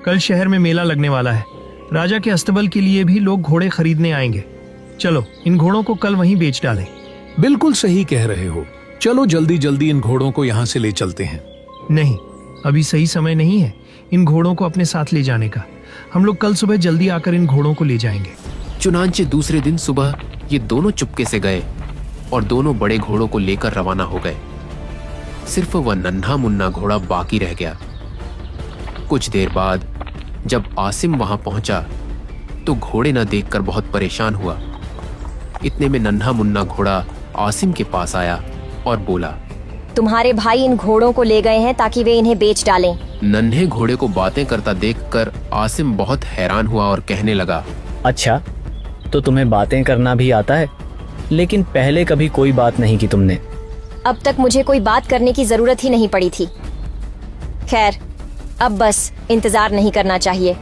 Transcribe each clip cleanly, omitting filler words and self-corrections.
कल शहर में मेला लगने वाला है। राजा के अस्तबल के लिए भी लोग घोड़े खरीदने आएंगे। चलो इन घोड़ों को कल वहीं बेच डालें। बिल्कुल सही कह रहे हो। चलो जल्दी जल्दी इन घोड़ों को यहाँ से ले चलते हैं। नहीं, अभी सही समय नहीं है इन घोड़ों को अपने साथ ले जाने का। हम लोग कल सुबह जल्दी आकर इन घोड़ों को ले जाएंगे। चुनांचे दूसरे दिन सुबह ये दोनों चुपके से गए और दोनों बड़े घोड़ों को लेकर रवाना हो गए। सिर्फ वह नन्हा मुन्ना घोड़ा बाकी रह गया। कुछ देर बाद जब आसिम वहां पहुंचा तो घोड़े न देखकर बहुत परेशान हुआ। इतने में नन्हा मुन्ना घोड़ा आसिम के पास आया और बोला, तुम्हारे भाई इन घोड़ों को ले गए हैं ताकि वे इन्हें बेच डालें। नन्हे घोड़े को बातें करता देखकर आसिम बहुत हैरान हुआ और कहने लगा, अच्छा, तो तुम्हें बातें करना भी आता है, लेकिन पहले कभी कोई बात नहीं की तुमने। अब तक मुझे कोई बात करने की जरूरत ही नहीं पड़ी थी। खैर, अब बस इंतजार नहीं करना चाहिए।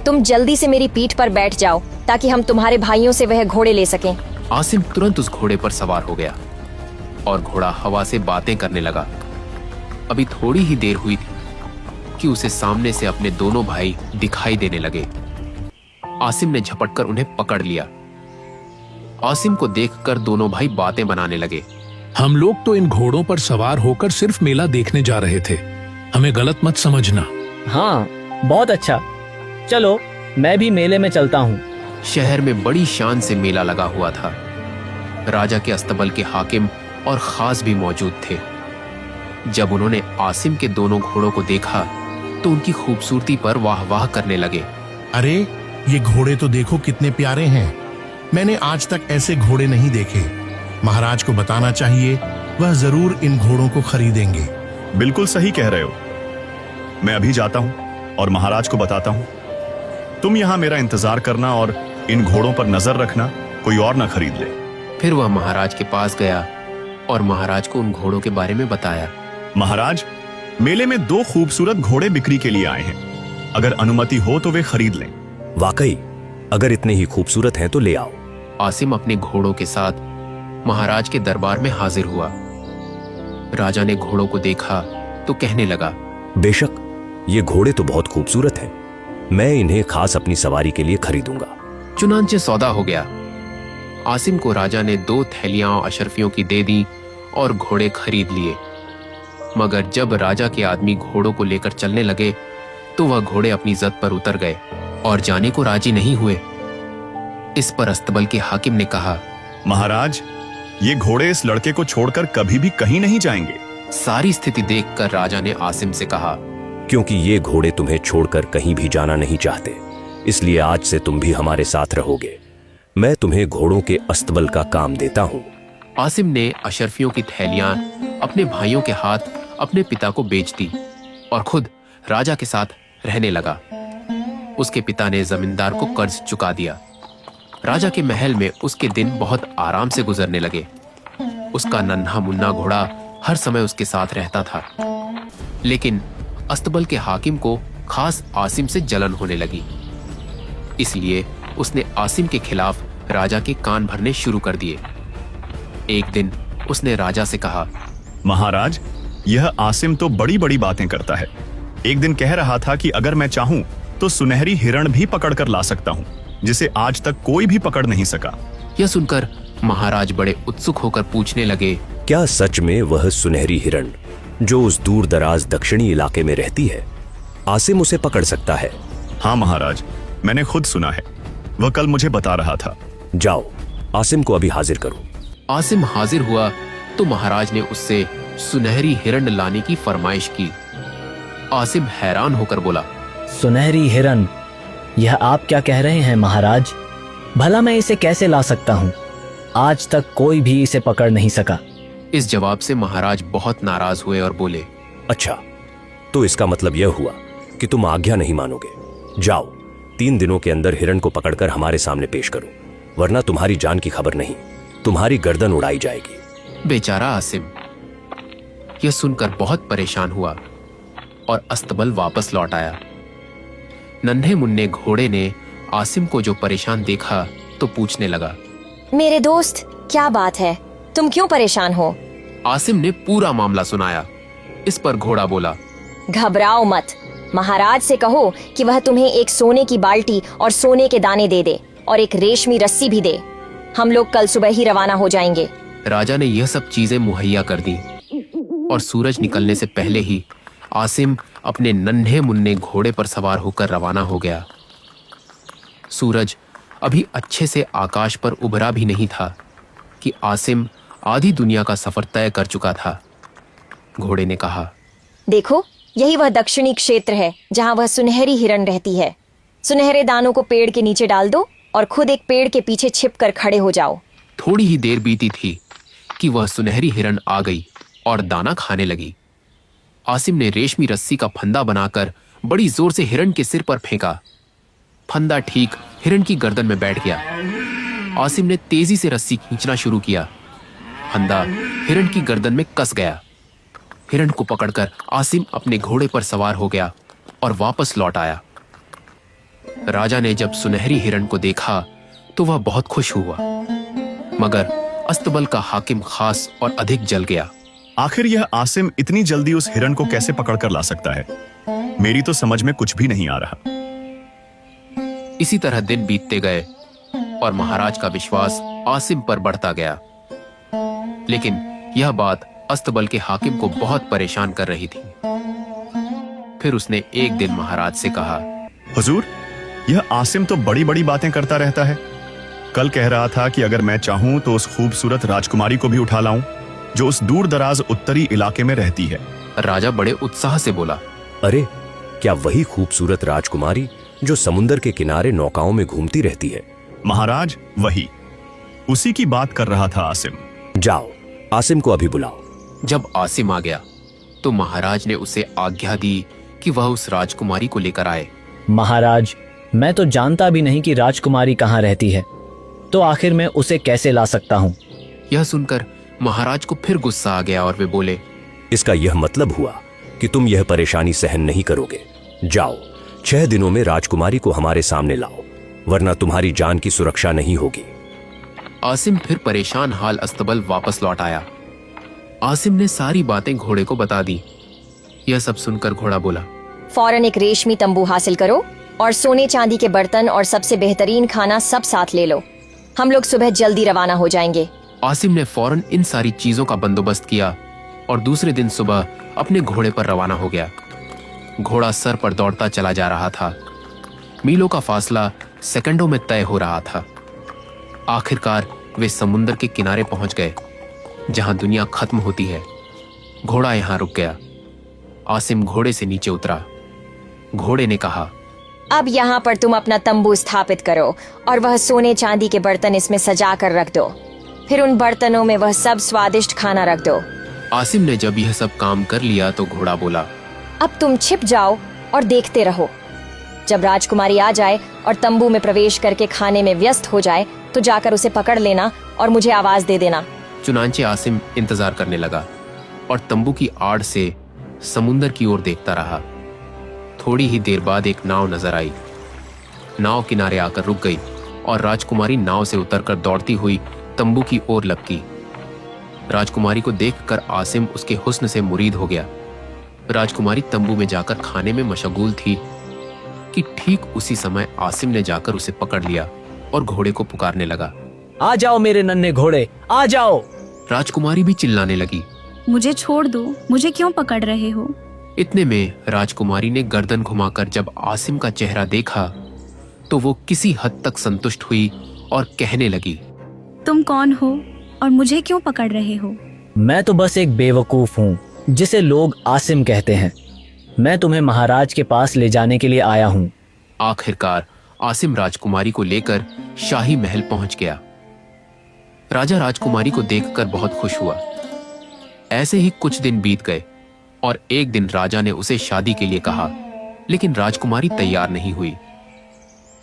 तुम जल्दी से मेरी पीठ पर बैठ जाओ ताकि हम तुम्हारे भाइयों से वह घोड़े ले सकें। आसिम तुरंत उस घोड़े पर सवार हो गया और घोड़ा हवा से बातें करने लगा। अभी थोड़ी ही देर हुई थी कि उसे सामने से अपने दोनों भाई दिखाई देने लगे। आसिम ने झपटकर उन्हें पकड़ लिया। आसिम को देखकर दोनों भाई बातें बनाने लगे। हम लोग तो इन घोड़ों पर सवार होकर सिर्फ मेला देखने जा रहे थे, हमें गलत मत समझना। हाँ, बहुत अच्छा। चलो मैं भी मेले में चलता हूँ। शहर में बड़ी शान से मेला लगा हुआ था। राजा के अस्तबल के हाकिम और खास भी मौजूद थे। जब उन्होंने आसिम के दोनों घोड़ों को देखा तो उनकी खूबसूरती पर वाह वाह करने लगे। अरे ये घोड़े तो देखो कितने प्यारे हैं। मैंने आज तक ऐसे घोड़े नहीं देखे। महाराज को बताना चाहिए, वह जरूर इन घोड़ों को खरीदेंगे। बिल्कुल सही कह रहे हो। मैं अभी जाता हूं और महाराज को बताता हूं। तुम यहां मेरा इंतजार करना और इन घोड़ों पर नजर रखना, कोई और ना खरीद ले। फिर वह महाराज के पास गया और महाराज को उन घोड़ों के बारे में बताया। महाराज, मेले में 2 खूबसूरत घोड़े बिक्री के लिए आए हैं। अगर अनुमति हो तो वे खरीद लें। वाकई, अगर इतने ही खूबसूरत हैं तो ले आओ। आसिम अपने घोड़ों के साथ महाराज के दरबार में हाजिर हुआ। राजा ने घोड़ों को देखा तो कहने लगा, बेशक ये घोड़े तो बहुत खूबसूरत हैं। मैं इन्हें खास अपनी सवारी के लिए खरीदूंगा। चुनांचे सौदा हो गया। आसिम को राजा ने 2 थैलियां अशरफियों की दे दी और घोड़े खरीद लिए। मगर जब राजा के आदमी घोड़ों को लेकर चलने लगे तो वह घोड़े अपनी जद पर उतर गए और जाने को राजी नहीं हुए। इस पर अस्तबल के हाकिम ने कहा, महाराज, ये घोड़े इस लड़के को छोड़कर कभी भी कहीं नहीं जाएंगे। सारी स्थिति देखकर राजा ने आसिम से कहा, क्योंकि ये घोड़े तुम्हें छोड़कर कहीं भी जाना नहीं चाहते, इसलिए आज से तुम भी हमारे साथ रहोगे। मैं तुम्हें घोड़ों के अस्तबल का काम देता हूँ। आसिम ने अशरफियों की थैलियां अपने भाइयों के हाथ अपने पिता को बेच दी और खुद राजा के साथ रहने लगा। उसके पिता ने जमींदार को कर्ज चुका दिया। राजा के महल में उसके दिन बहुत आराम से गुजरने लगे। उसका नन्हा मुन्ना घोड़ा हर समय उसके साथ रहता था। लेकिन अस्तबल के हाकिम को खास आसिम से जलन होने लगी। इसलिए उसने आसिम के खिलाफ राजा के कान भरने शुरू कर दिए। एक दिन उसने राजा से कहा, महाराज, यह आसिम तो बड़ी बड़ी बातें करता है। एक दिन कह रहा था कि अगर मैं चाहूं तो सुनहरी हिरण भी पकड़कर ला सकता हूं, जिसे आज तक कोई भी पकड़ नहीं सका। यह सुनकर महाराज बड़े उत्सुक होकर पूछने लगे, क्या सच में वह सुनहरी हिरण जो उस दूर दराज दक्षिणी इलाके में रहती है, आसिम उसे पकड़ सकता है? हाँ महाराज, मैंने खुद सुना है। वह कल मुझे बता रहा था। जाओ, आसिम को अभी हाजिर करो। आसिम हाजिर हुआ तो महाराज ने उससे सुनहरी हिरण लाने की फरमाइश की। आसिम हैरान होकर बोला, सुनहरी हिरण? यह आप क्या कह रहे हैं महाराज? भला मैं इसे कैसे ला सकता हूँ? आज तक कोई भी इसे पकड़ नहीं सका। इस जवाब से महाराज बहुत नाराज हुए और बोले, अच्छा, तो इसका मतलब यह हुआ कि तुम आज्ञा नहीं मानोगे। जाओ, 3 दिनों के अंदर हिरण को पकड़कर हमारे सामने पेश करो, वरना तुम्हारी जान की खबर नहीं, तुम्हारी गर्दन उड़ाई जाएगी। बेचारा आसिम यह सुनकर बहुत परेशान हुआ और अस्तबल वापस लौट आया। नन्हे मुन्ने घोड़े ने आसिम को जो परेशान देखा तो पूछने लगा, मेरे दोस्त, क्या बात है? तुम क्यों परेशान हो? आसिम ने पूरा मामला सुनाया। इस पर घोड़ा बोला, घबराओ मत, महाराज से कहो कि वह तुम्हें एक सोने की बाल्टी और सोने के दाने दे दे और एक रेशमी रस्सी भी दे। हम लोग कल सुबह ही रवाना हो जाएंगे। राजा ने यह सब चीजें मुहैया कर दी और सूरज निकलने से पहले ही आसिम अपने नन्हे मुन्ने घोड़े पर सवार होकर रवाना हो गया। सूरज अभी अच्छे से आकाश पर उभरा भी नहीं था कि आसिम आधी दुनिया का सफर तय कर चुका था। घोड़े ने कहा, देखो, यही वह दक्षिणी क्षेत्र है जहाँ वह सुनहरी हिरन रहती है। सुनहरे दानों को पेड़ के नीचे डाल दो और खुद एक पेड़ के पीछे छिपकर खड़े हो जाओ। थोड़ी ही देर बीती थी कि वह सुनहरी हिरन आ गई और दाना खाने लगी। आसिम ने रेशमी रस्सी का फंदा बनाकर बड़ी जोर से हिरन के सिर पर फेंका। फंदा ठीक हिरन की गर्दन में बैठ गया। आसिम ने तेजी से रस्सी खींचना शुरू किया। फंदा हिरन की गर्दन में कस गया। हिरन को पकड़कर आसिम अपने घोड़े पर सवार हो गया और वापस लौट आया। राजा ने जब सुनहरी हिरन को देखा तो वह बहुत खुश हुआ, मगर अस्तबल का हाकिम खास और अधिक जल गया। आखिर यह आसिम इतनी जल्दी उस हिरन को कैसे पकड़ कर ला सकता है? मेरी तो समझ में कुछ भी नहीं आ रहा। इसी तरह दिन बीतते गए और महाराज का विश्वास आसिम पर बढ़ता गया। लेकिन यह बात अस्तबल के हाकिम को बहुत परेशान कर रही थी। फिर उसने एक दिन महाराज से कहा, हुजूर, यह आसिम तो बड़ी बड़ी बातें करता रहता है। कल कह रहा था कि अगर मैं चाहूं तो उस खूबसूरत राजकुमारी को भी उठा लाऊं जो उस दूर दराज उत्तरी इलाके में रहती है। राजा बड़े उत्साह से बोला, अरे, क्या वही खूबसूरत राजकुमारी जो समुंदर के किनारे नौकाओं में घूमती रहती है? महाराज, वही, उसी की बात कर रहा था आसिम। जाओ, आसिम को अभी बुलाओ। जब आसिम आ गया तो महाराज ने उसे आज्ञा दी कि वह उस राजकुमारी को लेकर आए। महाराज, मैं तो जानता भी नहीं कि राजकुमारी कहाँ रहती है, तो आखिर मैं उसे कैसे ला सकता हूँ? यह सुनकर महाराज को फिर गुस्सा आ गया और वे बोले, इसका यह मतलब हुआ कि तुम यह परेशानी सहन नहीं करोगे। जाओ, 6 दिनों में राजकुमारी को हमारे सामने लाओ, वरना तुम्हारी जान की सुरक्षा नहीं होगी। आसिम फिर परेशान हाल अस्तबल वापस लौट आया। आसिम ने सारी बातें घोड़े को बता दी। यह सब सुनकर घोड़ा बोला, फौरन एक रेशमी तंबू हासिल करो और सोने चांदी के बर्तन और सबसे बेहतरीन खाना सब साथ ले लो। हम लोग सुबह जल्दी रवाना हो जाएंगे। आसिम ने फौरन इन सारी चीजों का बंदोबस्त किया और दूसरे दिन सुबह अपने घोड़े पर रवाना हो गया। घोड़ा सर पर दौड़ता चला जा रहा था। मीलों का फासला सेकंडों में तय हो रहा था। आखिरकार वे समुंदर के किनारे पहुंच गए जहां दुनिया खत्म होती है। घोड़ा यहां रुक गया। आसिम घोड़े से नीचे उतरा। घोड़े ने कहा, अब यहाँ पर तुम अपना तंबू स्थापित करो और वह सोने चांदी के बर्तन इसमें सजा कर रख दो। फिर उन बर्तनों में वह सब स्वादिष्ट खाना रख दो। आसिम ने जब यह सब काम कर लिया तो घोड़ा बोला, अब तुम छिप जाओ और देखते रहो। जब राजकुमारी आ जाए और तंबू में प्रवेश करके खाने में व्यस्त हो जाए तो जाकर उसे पकड़ लेना और मुझे आवाज दे देना। चुनांचे आसिम इंतजार करने लगा और तंबू की आड़ से समुंदर की ओर देखता रहा। थोड़ी ही देर बाद एक नाव नजर आई। नाव किनारे आकर रुक गई और राजकुमारी नाव से उतरकर दौड़ती हुई तंबू की ओर लपकी। राजकुमारी को देखकर आसिम उसके हुस्न से मुरीद हो गया। राजकुमारी तंबू में जाकर खाने में मशगूल थी कि ठीक उसी समय आसिम ने जाकर उसे पकड़ लिया और घोड़े को पुकारने लगा, आ जाओ मेरे नन्हे घोड़े, आ जाओ। राजकुमारी भी चिल्लाने लगी, मुझे छोड़ दो, मुझे क्यों पकड़ रहे हो? इतने में राजकुमारी ने गर्दन घुमाकर जब आसिम का चेहरा देखा तो वो किसी हद तक संतुष्ट हुई और कहने लगी, तुम कौन हो और मुझे क्यों पकड़ रहे हो? मैं तो बस एक बेवकूफ हूँ जिसे लोग आसिम कहते हैं। मैं तुम्हें महाराज के पास ले जाने के लिए आया हूँ। आखिरकार आसिम राजकुमारी को लेकर शाही महल पहुंच गया। राजा राजकुमारी को देखकर बहुत खुश हुआ। ऐसे ही कुछ दिन बीत गए और एक दिन राजा ने उसे शादी के लिए कहा, लेकिन राजकुमारी तैयार नहीं हुई।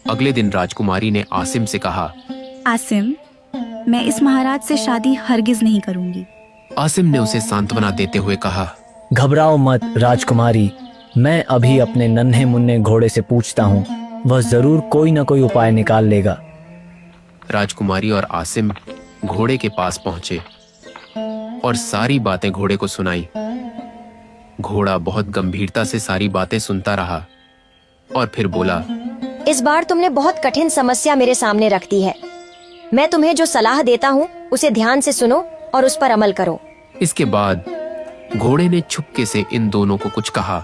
अगले दिन राजकुमारी ने आसिम से कहा, आसिम, मैं इस महाराज से शादी हरगिज नहीं करूंगी। आसिम ने उसे सांत्वना देते हुए कहा, घबराओ मत राजकुमारी, मैं अभी अपने नन्हे मुन्ने घोड़े से पूछता हूँ, वह जरूर कोई न कोई उपाय निकाल लेगा। राजकुमारी और आसिम घोड़े के पास पहुंचे और सारी बातें घोड़े को सुनाई। घोड़ा बहुत गंभीरता से सारी बातें सुनता रहा और फिर बोला, इस बार तुमने बहुत कठिन समस्या मेरे सामने रख दी है। मैं तुम्हें जो सलाह देता हूँ उसे ध्यान से सुनो और उस पर अमल करो। इसके बाद घोड़े ने चुपके से इन दोनों को कुछ कहा।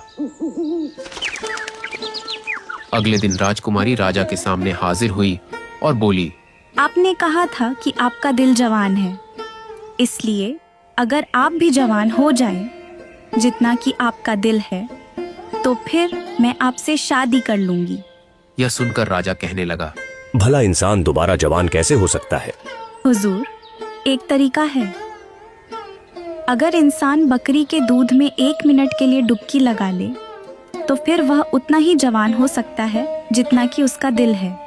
अगले दिन राजकुमारी राजा के सामने हाजिर हुई और बोली, आपने कहा था कि आपका दिल जवान है, इसलिए अगर आप भी जवान हो जाएं, जितना कि आपका दिल है, तो फिर मैं आपसे शादी कर लूंगी। यह सुनकर राजा कहने लगा, भला इंसान दोबारा जवान कैसे हो सकता है? हुजूर, एक तरीका है। अगर इंसान बकरी के दूध में 1 मिनट के लिए डुबकी लगा ले, तो फिर वह उतना ही जवान हो सकता है जितना कि उसका दिल है।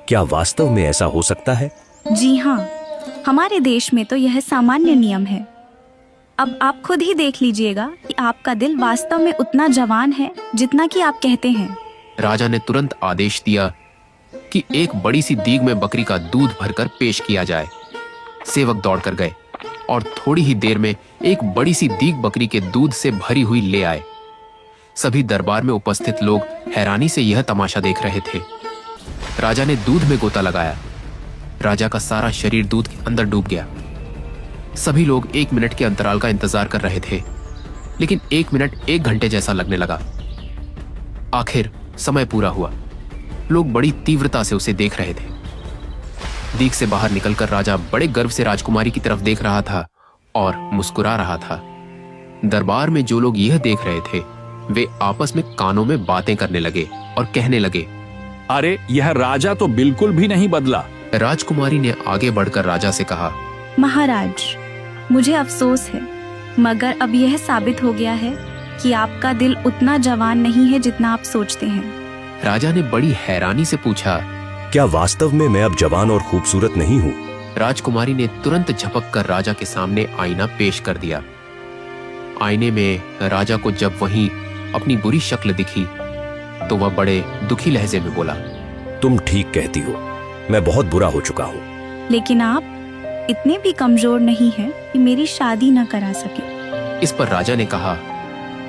क्या वास्तव में ऐसा हो सकता है? जी हाँ, हमारे देश में तो यह सामान्य नियम है। अब आप खुद ही देख लीजिएगा कि आपका दिल वास्तव में उतना जवान है जितना कि आप कहते हैं। राजा ने तुरंत आदेश दिया कि एक बड़ी सी दीग में बकरी का दूध भरकर पेश किया जाए। सेवक दौड़कर गए और थोड़ी ही देर में एक बड़ी सी दीग बकरी के दूध से भरी हुई ले आए। सभी दरबार में उपस्थित लोग हैरानी से यह तमाशा देख रहे थे। राजा ने दूध में गोता लगाया। राजा का सारा शरीर दूध के अंदर डूब गया। सभी लोग 1 मिनट के अंतराल का इंतजार कर रहे थे, लेकिन 1 मिनट 1 घंटे जैसा लगने लगा। आखिर समय पूरा हुआ। लोग बड़ी तीव्रता से उसे देख रहे थे। दीग से बाहर निकलकर राजा बड़े गर्व से राजकुमारी की तरफ देख रहा था और मुस्कुरा रहा था। दरबार में जो लोग यह देख रहे थे, वे आपस में कानों में बातें करने लगे और कहने लगे, अरे यह राजा तो बिल्कुल भी नहीं बदला। राजकुमारी ने आगे बढ़कर राजा से कहा, महाराज, मुझे अफसोस है, मगर अब यह साबित हो गया है कि आपका दिल उतना जवान नहीं है जितना आप सोचते हैं। राजा ने बड़ी हैरानी से पूछा, क्या वास्तव में मैं अब जवान और खूबसूरत नहीं हूँ? राजकुमारी ने तुरंत झपक कर राजा के सामने आईना पेश कर दिया। आईने में राजा को जब वहीं अपनी बुरी शक्ल दिखी तो वह बड़े दुखी लहजे में बोला, तुम ठीक कहती हो, मैं बहुत बुरा हो चुका हूँ। लेकिन आप इतने भी कमजोर नहीं हैं कि मेरी शादी न करा सके। इस पर राजा ने कहा,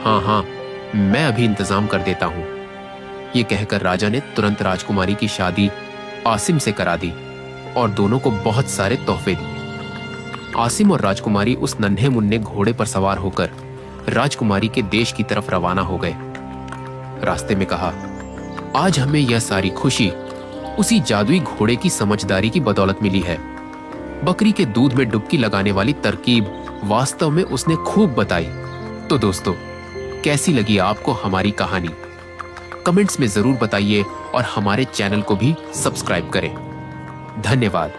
हाँ हाँ, मैं अभी इंतजाम कर देता हूँ। ये कहकर राजा ने तुरंत राजकुमारी की शादी आसिम से करा दी और दोनों को बहुत सारे तोहफे दिए। आसिम और राजकुमारी उस नन्हे मुन्ने घोड़े पर सवार होकर राजकुमारी के देश की तरफ रवाना हो गए। रास्ते में कहा, आज हमें यह सारी खुशी उसी जादुई घोड़े की समझदारी की बदौलत मिली है। बकरी के दूध में डुबकी लगाने वाली तरकीब वास्तव में उसने खूब बताई। तो दोस्तों, कैसी लगी आपको हमारी कहानी? कमेंट्स में जरूर बताइए और हमारे चैनल को भी सब्सक्राइब करें। धन्यवाद।